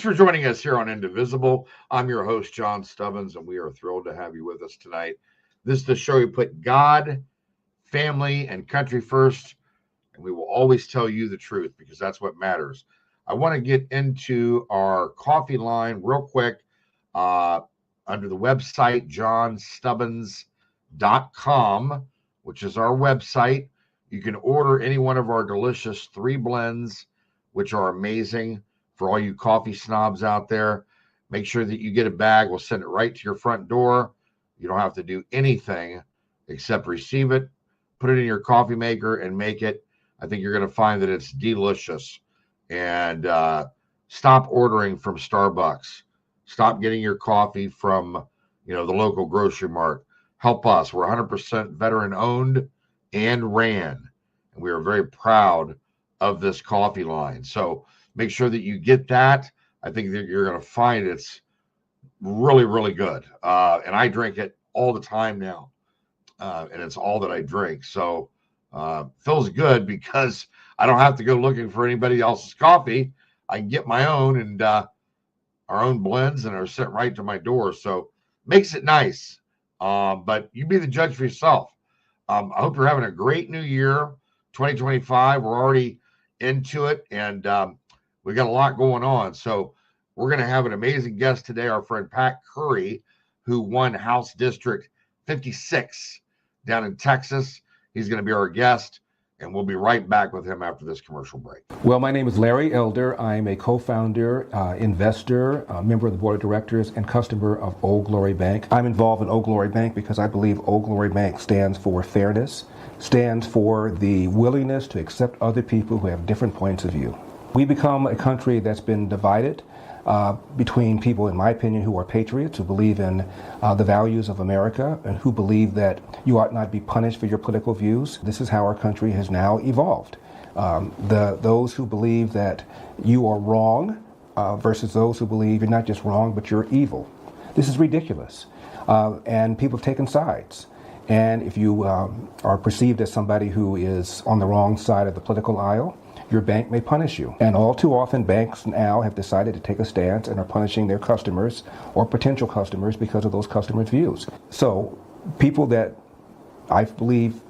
Thanks for joining us here on Indivisible. I'm your host, John Stubbins, and we are thrilled to have you with us tonight. This is the show we put God, family, and country first, and we will always tell you the truth because that's what matters. I want to get into our coffee line real quick under the website, johnstubbins.com, which is our website. You can order any one of our delicious 3 blends, which are amazing for all you coffee snobs out there. Make sure that you get a bag. We'll send it right to your front door. You don't have to do anything except receive it, put it in your coffee maker, and make it. I think you're going to find that it's delicious. And stop ordering from Starbucks. Stop getting your coffee from, the local grocery mart. Help us. We're 100% veteran owned and ran. And we are very proud of this coffee line. So make sure that you get that. I think that you're going to find it's really, really good. And I drink it all the time now. And it's all that I drink. So feels good because I don't have to go looking for anybody else's coffee. I can get my own and our own blends, and are sent right to my door. So makes it nice. But you be the judge for yourself. I hope you're having a great new year, 2025. We're already into it, and we got a lot going on. So we're going to have an amazing guest today, our friend Pat Curry, who won House District 56 down in Texas. He's going to be our guest, and we'll be right back with him after this commercial break. Well, my name is Larry Elder. I'm a co-founder, investor, member of the board of directors, and customer of Old Glory Bank. I'm involved in Old Glory Bank because I believe Old Glory Bank stands for fairness, stands for the willingness to accept other people who have different points of view. We become a country that's been divided between people, in my opinion, who are patriots, who believe in the values of America, and who believe that you ought not be punished for your political views. This is how our country has now evolved. Those who believe that you are wrong versus those who believe you're not just wrong, but you're evil. This is ridiculous. And people have taken sides. And if you are perceived as somebody who is on the wrong side of the political aisle, your bank may punish you. And all too often, banks now have decided to take a stance and are punishing their customers or potential customers because of those customers' views. So people that I believe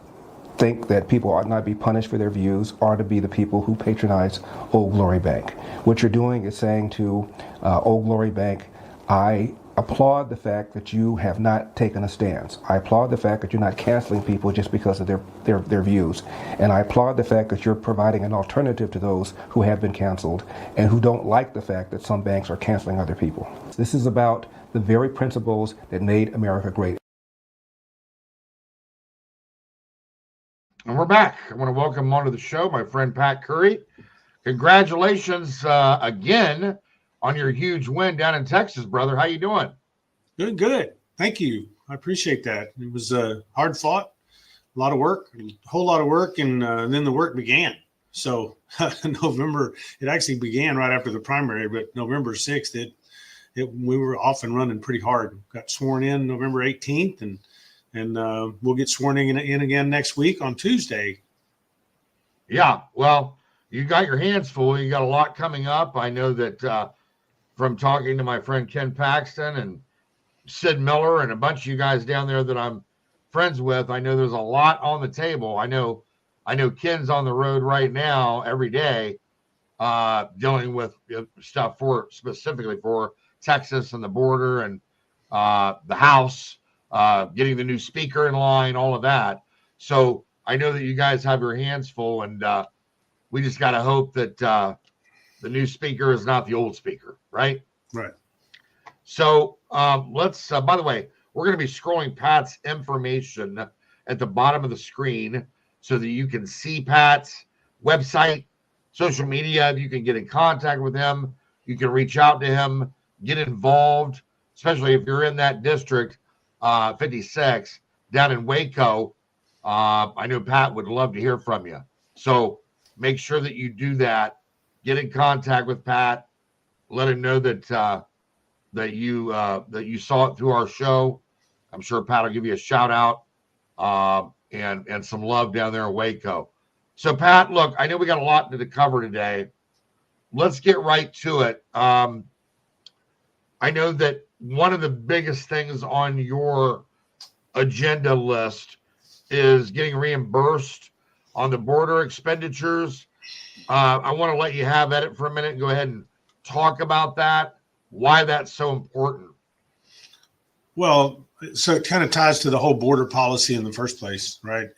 think that people ought not be punished for their views are to be the people who patronize Old Glory Bank. What you're doing is saying to Old Glory Bank, I applaud the fact that you have not taken a stance. I applaud the fact that you're not canceling people just because of their views. And I applaud the fact that you're providing an alternative to those who have been canceled and who don't like the fact that some banks are canceling other people. This is about the very principles that made America great. And we're back. I want to welcome onto the show my friend Pat Curry. Congratulations again on your huge win down in Texas, brother. How you doing? Good. Thank you. I appreciate that. It was hard fought, a lot of work, a whole lot of work, and then the work began. So November, it actually began right after the primary, but November 6th, we were off and running pretty hard. Got sworn in November 18th, and we'll get sworn in again next week on Tuesday. Yeah, well, you got your hands full. You got a lot coming up. I know that from talking to my friend Ken Paxton and Sid Miller and a bunch of you guys down there that I'm friends with, I know there's a lot on the table. I know Ken's on the road right now every day dealing with stuff specifically for Texas and the border and the House, getting the new speaker in line, all of that. So I know that you guys have your hands full, and we just got to hope that the new speaker is not the old speaker, right? Right. So let's, by the way, we're going to be scrolling Pat's information at the bottom of the screen so that you can see Pat's website, social media. You can get in contact with him. You can reach out to him, get involved, especially if you're in that district, 56, down in Waco. I know Pat would love to hear from you. So make sure that you do that. Get in contact with Pat. Let him know that you saw it through our show. I'm sure Pat will give you a shout out and some love down there in Waco. So Pat, look, I know we got a lot to cover today. Let's get right to it. I know that one of the biggest things on your agenda list is getting reimbursed on the border expenditures. I want to let you have at it for a minute and go ahead and talk about that, why that's so important. Well, so it kind of ties to the whole border policy in the first place, right?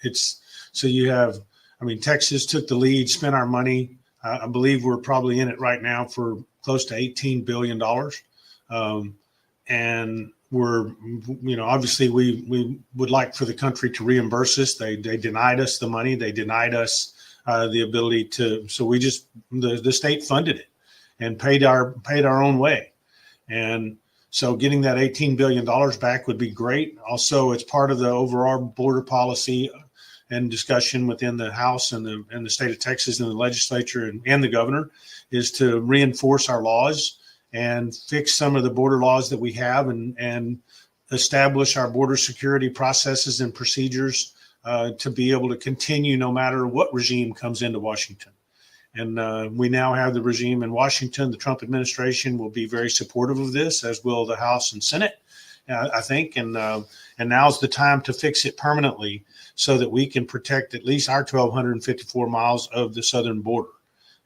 Texas took the lead, spent our money. I believe we're probably in it right now for close to $18 billion. And we're, obviously we would like for the country to reimburse us. They denied us the money. They denied us the ability to, so we just, the state funded it and paid our own way. And so getting that $18 billion back would be great. Also, it's part of the overall border policy and discussion within the House and the state of Texas and the legislature and the governor is to reinforce our laws and fix some of the border laws that we have and establish our border security processes and procedures to be able to continue no matter what regime comes into Washington. And we now have the regime in Washington. The Trump administration will be very supportive of this, as will the House and Senate, I think. And now's the time to fix it permanently so that we can protect at least our 1,254 miles of the southern border.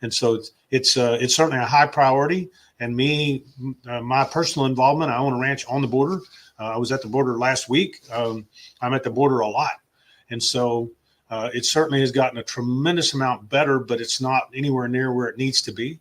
And so it's certainly a high priority. And my personal involvement, I own a ranch on the border. I was at the border last week. I'm at the border a lot. And so it certainly has gotten a tremendous amount better, but it's not anywhere near where it needs to be.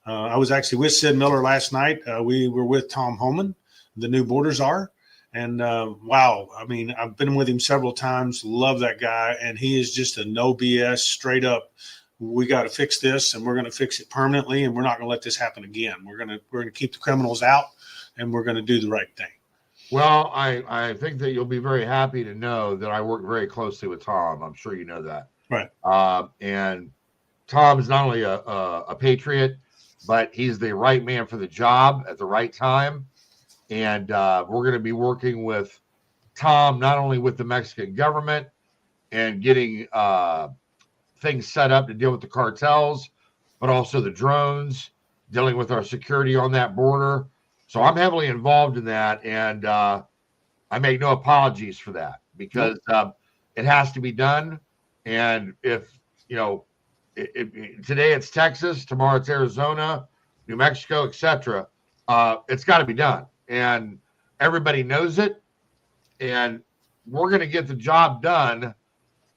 I was actually with Sid Miller last night. We were with Tom Homan, the new border czar. And wow, I mean, I've been with him several times. Love that guy. And he is just a no BS, straight up. We got to fix this, and we're going to fix it permanently, and we're not going to let this happen again. We're going to keep the criminals out, and we're going to do the right thing. Well, I think that you'll be very happy to know that I work very closely with Tom. I'm sure you know that. Right. And Tom is not only a patriot, but he's the right man for the job at the right time. And we're going to be working with Tom, not only with the Mexican government and getting things set up to deal with the cartels, but also the drones, dealing with our security on that border. So I'm heavily involved in that, and I make no apologies for that because it has to be done. And if, today it's Texas, tomorrow it's Arizona, New Mexico, etc., it's got to be done. And everybody knows it, and we're going to get the job done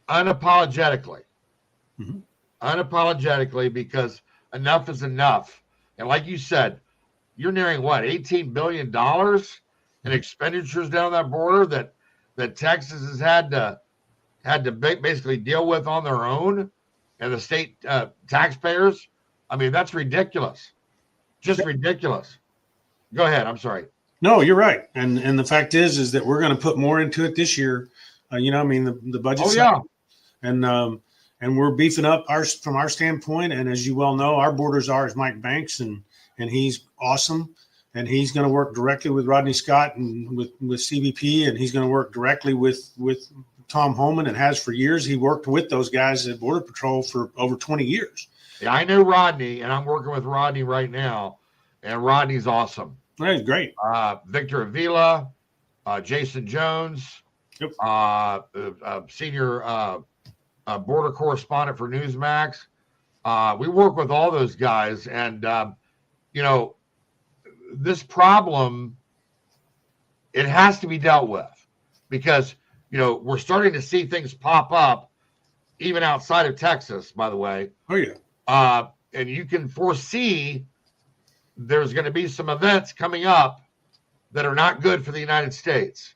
unapologetically. Mm-hmm. Unapologetically, because enough is enough. And like you said, you're nearing what, $18 billion in expenditures down that border that Texas has had to basically deal with on their own, and the state taxpayers. I mean, that's ridiculous. Just ridiculous. Go ahead. I'm sorry. No, you're right. And the fact is that we're going to put more into it this year. The budget. Oh, yeah. And we're beefing up from our standpoint. And as you well know, our border czar is Mike Banks, and he's awesome. And he's going to work directly with Rodney Scott and with CBP, and he's going to work directly with Tom Homan, and has for years. He worked with those guys at Border Patrol for over 20 years. Yeah, I know Rodney, and I'm working with Rodney right now, and Rodney's awesome. That's great. Victor Avila, Jason Jones, yep. Senior border correspondent for Newsmax. We work with all those guys, and this problem, it has to be dealt with, because we're starting to see things pop up even outside of Texas, by the way. Oh yeah. And you can foresee there's going to be some events coming up that are not good for the United States.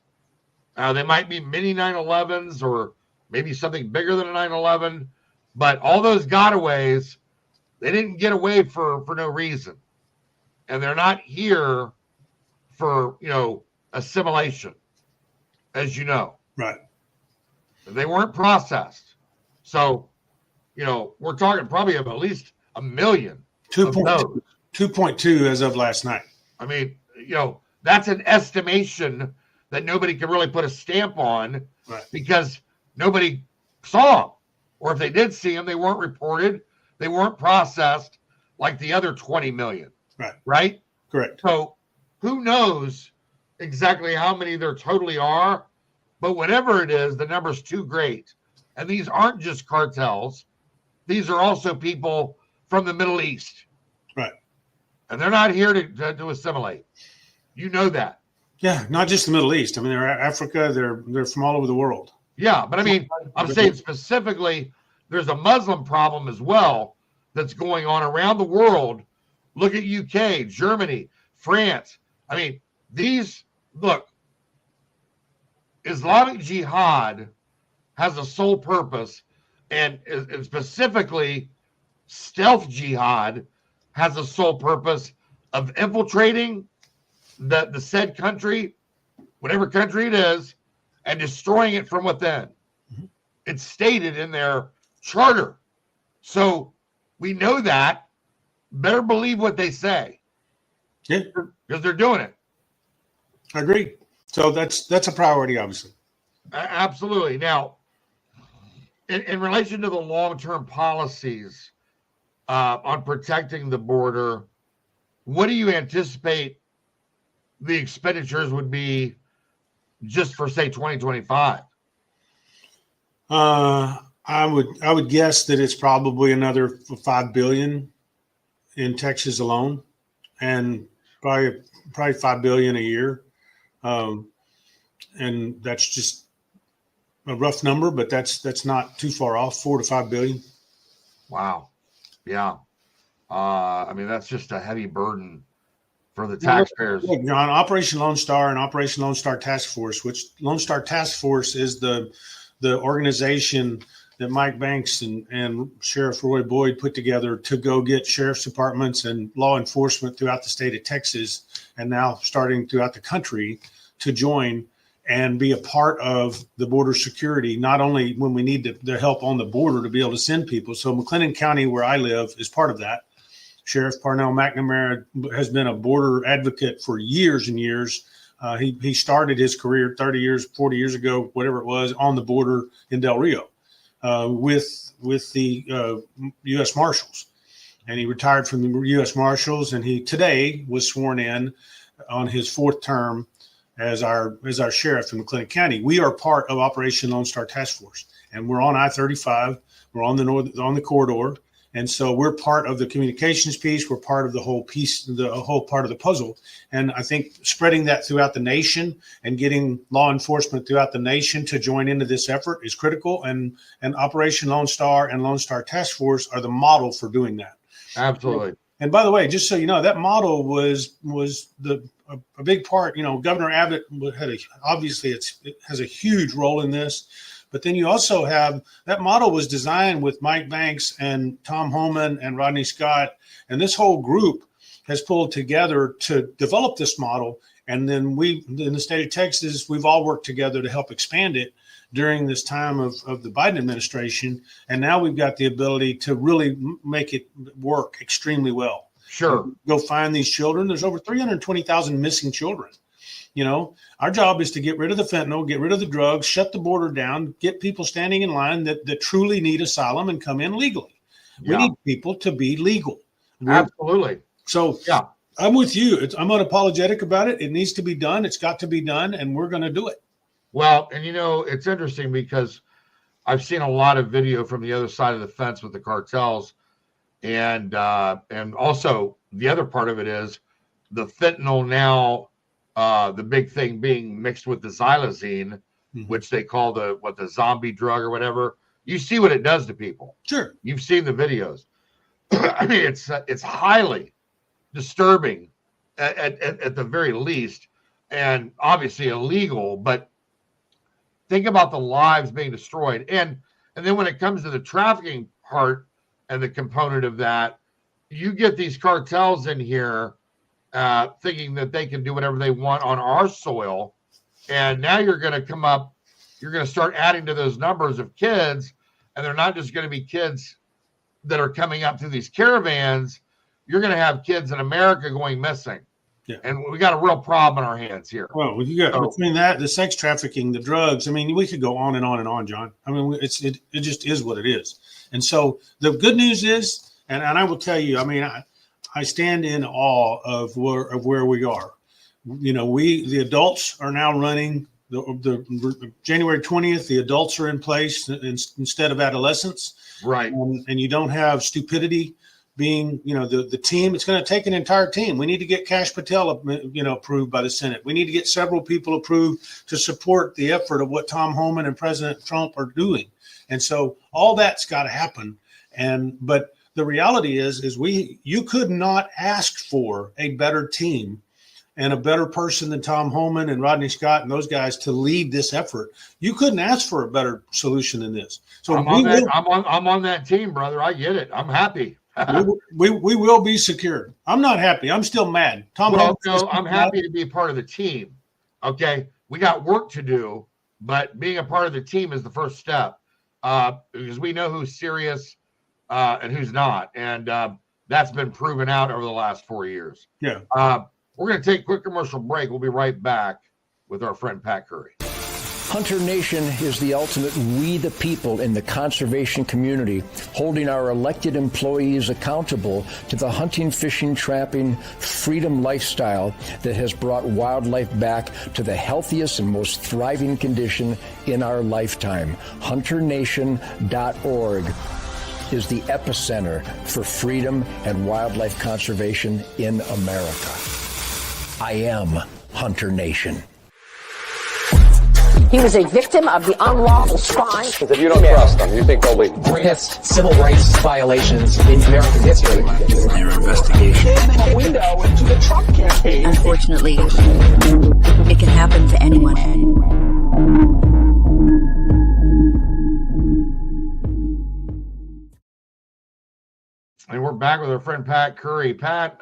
They might be mini 9/11s or maybe something bigger than a 9/11, but all those gotaways, they didn't get away for no reason. And they're not here for, assimilation, as you know. Right. They weren't processed. So, we're talking probably of at least a million. 2.2 as of last night. I mean, that's an estimation that nobody can really put a stamp on, right, because nobody saw them. Or if they did see them, they weren't reported. They weren't processed like the other 20 million. Right. Right? Correct. So who knows exactly how many there totally are, but whatever it is, the number's too great. And these aren't just cartels. These are also people from the Middle East. Right. And they're not here to assimilate. You know that. Yeah, not just the Middle East. I mean, they're Africa. They're from all over the world. Yeah, but I mean, I'm saying specifically, there's a Muslim problem as well that's going on around the world. Look at UK, Germany, France. I mean, Islamic Jihad has a sole purpose, and specifically stealth jihad has a sole purpose of infiltrating the said country, whatever country it is, and destroying it from within. Mm-hmm. It's stated in their charter. So we know that. Better believe what they say. Yeah. Because they're doing it. I agree. So that's a priority, obviously. Absolutely. Now, in relation to the long-term policies on protecting the border, what do you anticipate the expenditures would be just for, say, 2025? I would guess that it's probably another $5 billion in Texas alone, and probably $5 billion a year. And that's just a rough number, but that's not too far off. $4 to $5 billion. Wow. Yeah. I mean, that's just a heavy burden for the taxpayers. Look, John, Operation Lone Star and Operation Lone Star Task Force, which Lone Star Task Force is the organization that Mike Banks and Sheriff Roy Boyd put together to go get sheriff's departments and law enforcement throughout the state of Texas, and now starting throughout the country, to join and be a part of the border security, not only when we need the help on the border to be able to send people. So McLennan County, where I live, is part of that. Sheriff Parnell McNamara has been a border advocate for years and years. He started his career 30 years, 40 years ago, whatever it was, on the border in Del Rio with the U.S. Marshals. And he retired from the U.S. Marshals, and he today was sworn in on his fourth term as our sheriff in McLennan County. We are part of Operation Lone Star Task Force, and we're on I-35. We're on the corridor. And so we're part of the communications piece. We're part of the whole piece, the whole part of the puzzle. And I think spreading that throughout the nation and getting law enforcement throughout the nation to join into this effort is critical. And Operation Lone Star and Lone Star Task Force are the model for doing that. Absolutely. And by the way, just so you know, that model was a big part. You know, Governor Abbott obviously it has a huge role in this. But then you also have that model was designed with Mike Banks and Tom Holman and Rodney Scott. And this whole group has pulled together to develop this model. And then we, in the state of Texas, we've all worked together to help expand it during this time of the Biden administration. And now we've got the ability to really make it work extremely well. Sure. Go find these children. There's over 320,000 missing children. You know, our job is to get rid of the fentanyl, get rid of the drugs, shut the border down, get people standing in line that truly need asylum and come in legally. Yeah. We need people to be legal. Absolutely. So yeah, I'm with you. I'm unapologetic about it. It needs to be done. It's got to be done, and we're going to do it. Well, and you know, it's interesting because I've seen a lot of video from the other side of the fence with the cartels, and also the other part of it is the fentanyl now. The big thing being mixed with the xylazine, mm-hmm. which they call the zombie drug or whatever. You see what it does to people. Sure. You've seen the videos. I mean, it's highly disturbing at the very least, and obviously illegal, but think about the lives being destroyed. And then when it comes to the trafficking part and the component of that, you get these cartels in here thinking that they can do whatever they want on our soil. And now you're going to start adding to those numbers of kids. And they're not just going to be kids that are coming up through these caravans. You're going to have kids in America going missing. Yeah. And we got a real problem in our hands here. Well, you got between that, the sex trafficking, the drugs. I mean, we could go on and on and on, John. I mean, it just is what it is. And so the good news is, and I will tell you, I mean, I stand in awe of where we are. The adults are now running the January 20th. The adults are in place instead of adolescents. Right. And you don't have stupidity being, the team. It's going to take an entire team. We need to get Kash Patel, approved by the Senate. We need to get several people approved to support the effort of what Tom Homan and President Trump are doing. And so all that's got to happen. But the reality is you could not ask for a better team and a better person than Tom Homan and Rodney Scott and those guys to lead this effort. You couldn't ask for a better solution than this. So I'm on that team, brother. I get it. I'm happy. we will be secured. I'm not happy. I'm still mad. I'm happy to be a part of the team. Okay. We got work to do, but being a part of the team is the first step, because we know who's serious and who's not. And that's been proven out over the last 4 years. Yeah. We're going to take a quick commercial break. We'll be right back with our friend Pat Curry. Hunter Nation is the ultimate we the people in the conservation community, holding our elected employees accountable to the hunting, fishing, trapping, freedom lifestyle that has brought wildlife back to the healthiest and most thriving condition in our lifetime. HunterNation.org is the epicenter for freedom and wildlife conservation in America. I am Hunter Nation. He was a victim of the unlawful crime. If you don't trust them, you think they'll leave. Greatest civil rights violations in American history. Their investigation. A window into the Trump campaign. Unfortunately, it can happen to anyone. And we're back with our friend Pat Curry. Pat,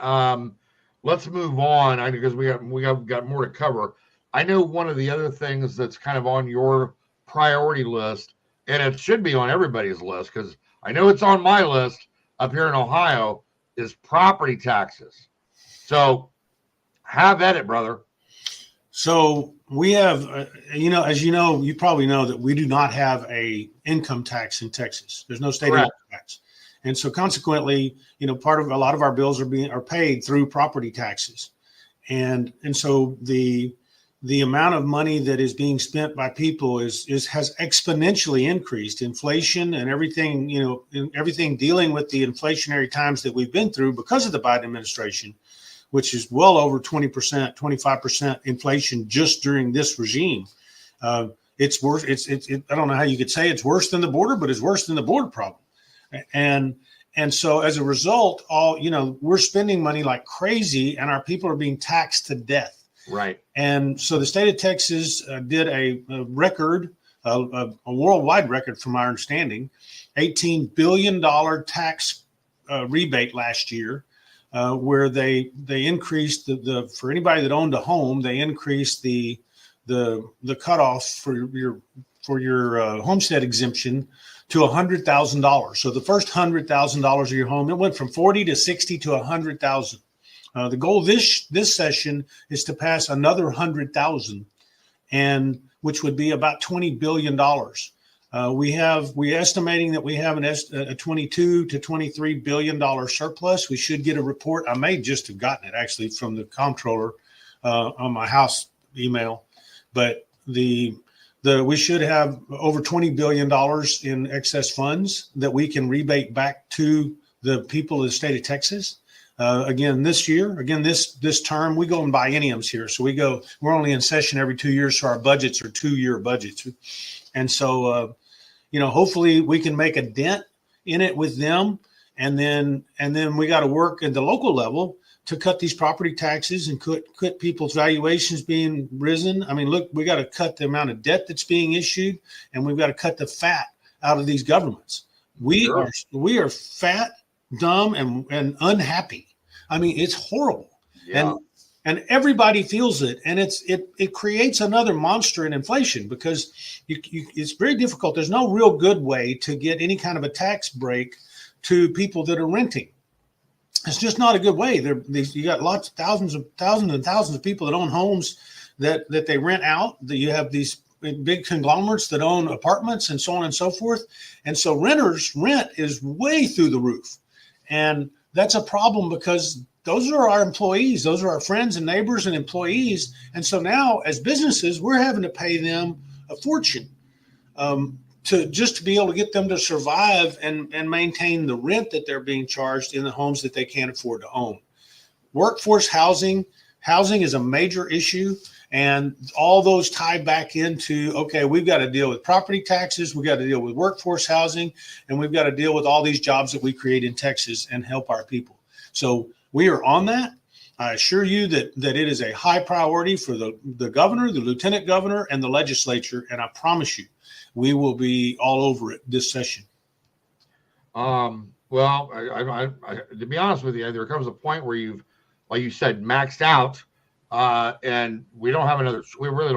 let's move on because we got more to cover. I know one of the other things that's kind of on your priority list, and it should be on everybody's list because I know it's on my list up here in Ohio, is property taxes. So have at it, brother. So we have, as you probably know that we do not have a income tax in Texas. There's no state income tax. And so consequently, part of a lot of our bills are paid through property taxes. And so the amount of money that is being spent by people has exponentially increased. Inflation and everything, everything dealing with the inflationary times that we've been through because of the Biden administration, which is well over 20%, 25% inflation just during this regime. It's worse. I don't know how you could say it's worse than the border, but it's worse than the border problem. And so as a result, we're spending money like crazy and our people are being taxed to death. Right. And so the state of Texas did a record, a worldwide record from our understanding, $18 billion tax rebate last year, where they increased the for anybody that owned a home, they increased the cutoff for your homestead exemption to $100,000. So the first $100,000 of your home, it went from 40 to 60 to 100,000. The goal this session is to pass another 100,000, and which would be about $20 billion. We're estimating that we have a 22 to $23 billion surplus. We should get a report. I may just have gotten it actually from the comptroller on my house email, but we should have over $20 billion in excess funds that we can rebate back to the people of the state of Texas. Again, this term, we go in bienniums here. So we're only in session every 2 years. So our budgets are 2-year budgets. And so, hopefully we can make a dent in it with them. And then we got to work at the local level to cut these property taxes and cut people's valuations being risen. I mean, look, we got to cut the amount of debt that's being issued, and we've got to cut the fat out of these governments. We are fat, dumb, and unhappy. I mean, it's horrible. Yeah. And everybody feels it. And it creates another monster in inflation because it's very difficult. There's no real good way to get any kind of a tax break to people that are renting. It's just not a good way. You got thousands and thousands of people that own homes that they rent out. That you have these big conglomerates that own apartments and so on and so forth. And so rent is way through the roof. And that's a problem because those are our employees. Those are our friends and neighbors and employees. And so now as businesses, we're having to pay them a fortune to be able to get them to survive and maintain the rent that they're being charged in the homes that they can't afford to own. Workforce housing is a major issue. And all those tie back into, okay, we've got to deal with property taxes, we've got to deal with workforce housing, and we've got to deal with all these jobs that we create in Texas and help our people. So we are on that. I assure you that it is a high priority for the governor, the lieutenant governor, and the legislature. And I promise you, we will be all over it this session. Well, I, to be honest with you, there comes a point where you've, like you said, maxed out. And we really don't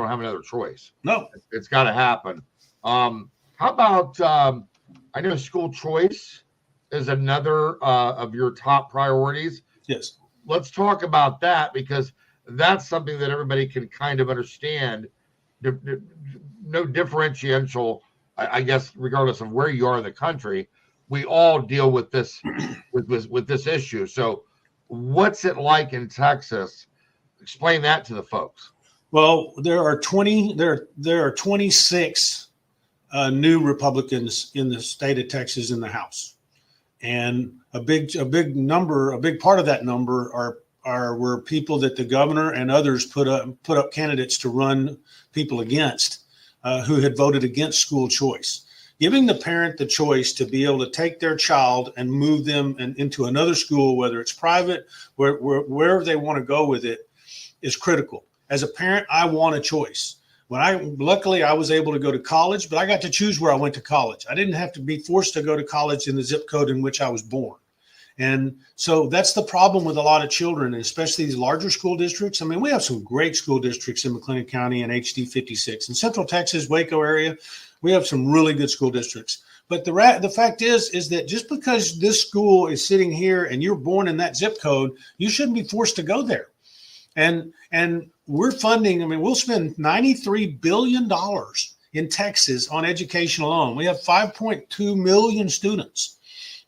have another choice. No, it's got to happen. How about, I know school choice is another of your top priorities. Yes. Let's talk about that, because that's something that everybody can kind of understand. No differential, I guess, regardless of where you are in the country, we all deal with this, with this issue. So what's it like in Texas? Explain that to the folks. Well, there are 26 new Republicans in the state of Texas in the House, and a big part of that number were people that the governor and others put up candidates to run people against, who had voted against school choice. Giving the parent the choice to be able to take their child and move them into another school, whether it's private, wherever they want to go with it, is critical. As a parent, I want a choice. Luckily I was able to go to college, but I got to choose where I went to college. I didn't have to be forced to go to college in the zip code in which I was born. And so that's the problem with a lot of children, especially these larger school districts. I mean, we have some great school districts in McLennan County and HD 56. In Central Texas, Waco area, we have some really good school districts. But the fact is that just because this school is sitting here and you're born in that zip code, you shouldn't be forced to go there. And we're funding, I mean, we'll spend $93 billion in Texas on education alone. We have 5.2 million students.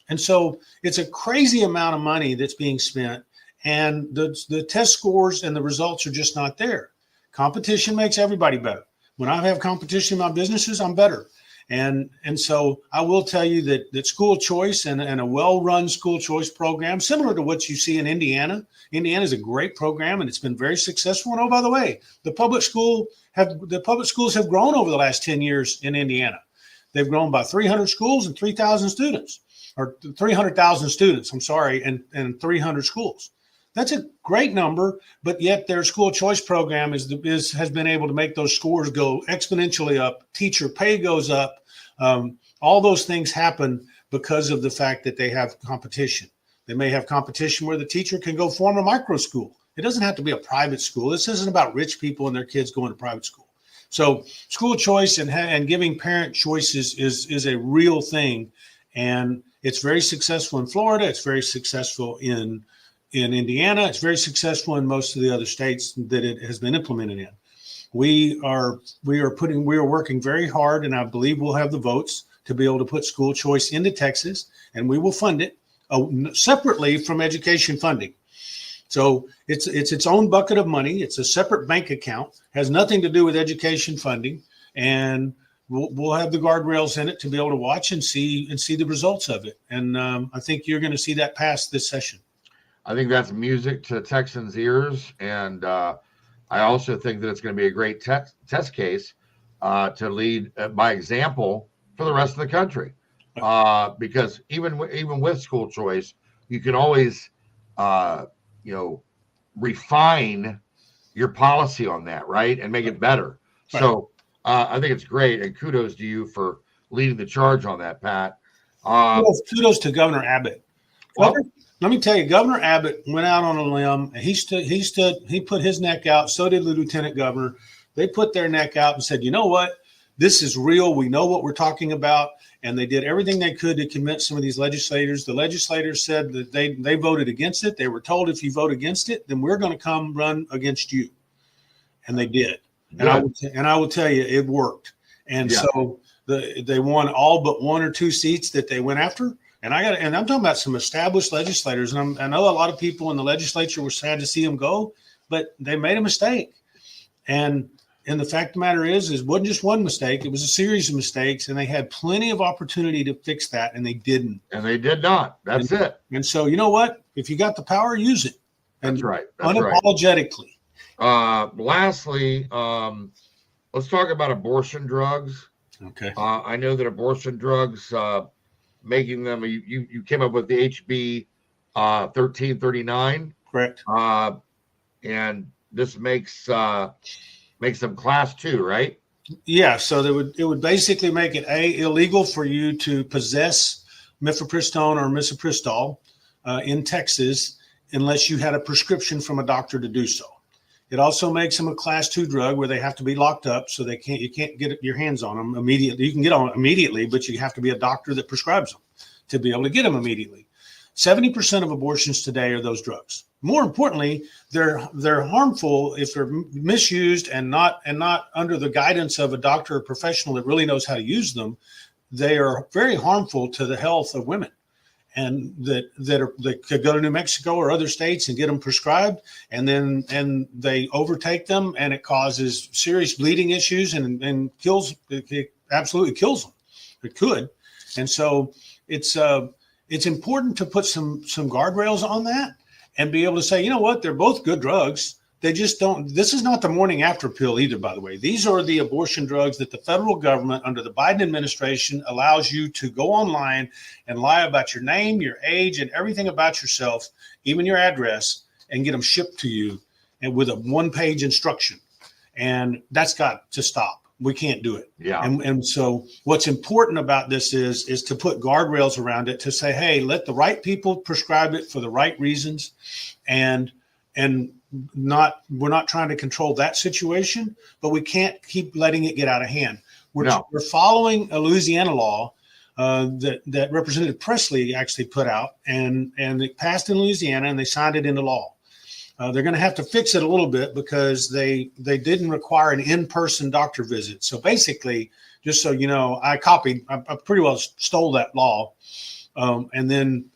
And so it's a crazy amount of money that's being spent, and the test scores and the results are just not there. Competition makes everybody better. When I have competition in my businesses, I'm better. And so I will tell you that school choice and a well-run school choice program, similar to what you see in Indiana. Indiana is a great program, and it's been very successful. And oh, by the way, the public schools have grown over the last 10 years in Indiana. They've grown by 300 schools and 3,000 students, or 300,000 students, I'm sorry, and 300 schools. That's a great number, but yet their school choice program has been able to make those scores go exponentially up. Teacher pay goes up. All those things happen because of the fact that they have competition. They may have competition where the teacher can go form a micro school. It doesn't have to be a private school. This isn't about rich people and their kids going to private school. So school choice and giving parent choices is a real thing. And it's very successful in Florida. It's very successful in Indiana. It's very successful in most of the other states that it has been implemented in. We are working very hard, and I believe we'll have the votes to be able to put school choice into Texas, and we will fund it separately from education funding. So it's its own bucket of money. It's a separate bank account, has nothing to do with education funding, and we'll have the guardrails in it to be able to watch and see the results of it. And I think you're going to see that pass this session. I think that's music to Texans' ears, and I also think that it's going to be a great test case to lead by example for the rest of the country. Because even with school choice, you can always refine your policy on that, right, and make it better. Right. So I think it's great, and kudos to you for leading the charge on that, Pat. Kudos to Governor Abbott. Let me tell you, Governor Abbott went out on a limb. He put his neck out. So did the lieutenant governor. They put their neck out and said, you know what? This is real. We know what we're talking about. And they did everything they could to convince some of these legislators. The legislators said that they voted against it. They were told, if you vote against it, then we're going to come run against you. And they did. And I will tell you, it worked. And so they won all but one or two seats that they went after. And I'm talking about some established legislators, and I know a lot of people in the legislature were sad to see them go, but they made a mistake. And the fact of the matter is it wasn't just one mistake; it was a series of mistakes, and they had plenty of opportunity to fix that, and they didn't. And they did not. That's it. And so, you know what? If you got the power, use it. And That's right. That's unapologetically. Right. Lastly, let's talk about abortion drugs. Okay. I know that abortion drugs, making them, you came up with the HB 1339. Correct. And this makes them class 2, right? Yeah. So it would basically make it illegal for you to possess mifepristone or misoprostol in Texas unless you had a prescription from a doctor to do so. It also makes them a class 2 drug where they have to be locked up, so you can't get your hands on them immediately. You can get on them immediately, but you have to be a doctor that prescribes them to be able to get them immediately. 70% of abortions today are those drugs. More importantly, they're harmful if they're misused and not under the guidance of a doctor or professional that really knows how to use them. They are very harmful to the health of women. And that could go to New Mexico or other states and get them prescribed, and they overtake them, and it causes serious bleeding issues and kills. It absolutely kills them. It could, and so it's important to put some guardrails on that and be able to say, you know what, they're both good drugs. They just don't. This is not the morning after pill either, by the way. These are the abortion drugs that the federal government under the Biden administration allows you to go online and lie about your name, your age, and everything about yourself, even your address, and get them shipped to you and with a one-page instruction. And that's got to stop. We can't do it. Yeah. And so what's important about this is to put guardrails around it to say, hey, let the right people prescribe it for the right reasons, and we're not trying to control that situation, but we can't keep letting it get out of hand. We're following a Louisiana law that Representative Presley actually put out, and it passed in Louisiana, and they signed it into law. They're going to have to fix it a little bit because they didn't require an in-person doctor visit. So basically, just so you know, I pretty well stole that law, and then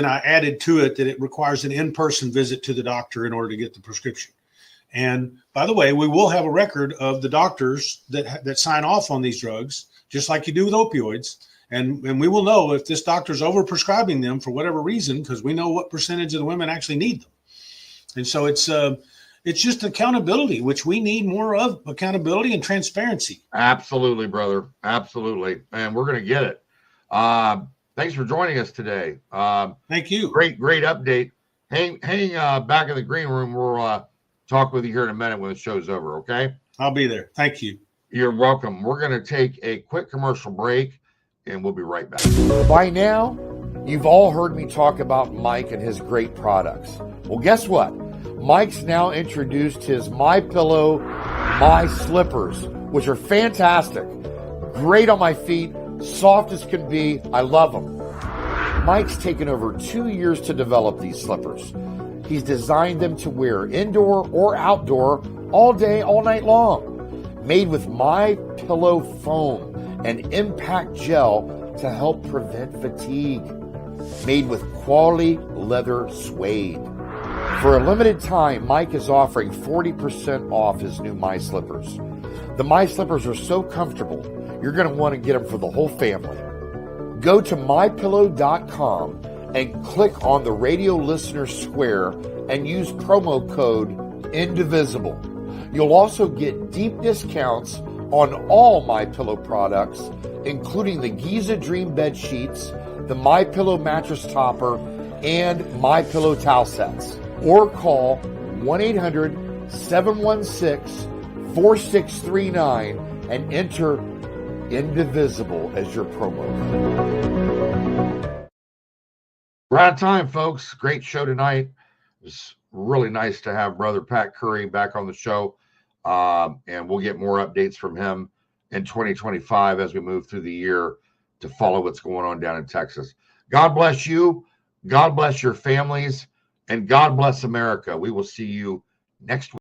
I added to it that it requires an in-person visit to the doctor in order to get the prescription. And by the way, we will have a record of the doctors that sign off on these drugs, just like you do with opioids. And we will know if this doctor's overprescribing them for whatever reason, because we know what percentage of the women actually need them. And so it's just accountability, which we need more of, accountability and transparency. Absolutely, brother. Absolutely. And we're going to get it. Thanks for joining us today. Thank you. Great update. Hang back in the green room. We'll talk with you here in a minute when the show's over, okay? I'll be there. Thank you. You're welcome. We're going to take a quick commercial break, and we'll be right back. By now, you've all heard me talk about Mike and his great products. Well, guess what? Mike's now introduced his MyPillow My Slippers, which are fantastic. Great on my feet, soft as can be. I love them. Mike's taken over 2 years to develop these slippers. He's designed them to wear indoor or outdoor all day, all night long. Made with MyPillow foam and impact gel to help prevent fatigue. Made with quality leather suede. For a limited time, Mike is offering 40% off his new My Slippers. The My Slippers are so comfortable, you're going to want to get them for the whole family. Go to MyPillow.com and click on the radio listener square and use promo code Indivisible. You'll also get deep discounts on all MyPillow products, including the Giza Dream bed sheets, the MyPillow mattress topper, and MyPillow towel sets. Or call 1-800-716-4639 and enter Indivisible as your promo code. We're out of time, folks. Great show tonight. It's really nice to have Brother Pat Curry back on the show. And we'll get more updates from him in 2025 as we move through the year to follow what's going on down in Texas. God bless you. God bless your families. And God bless America. We will see you next week.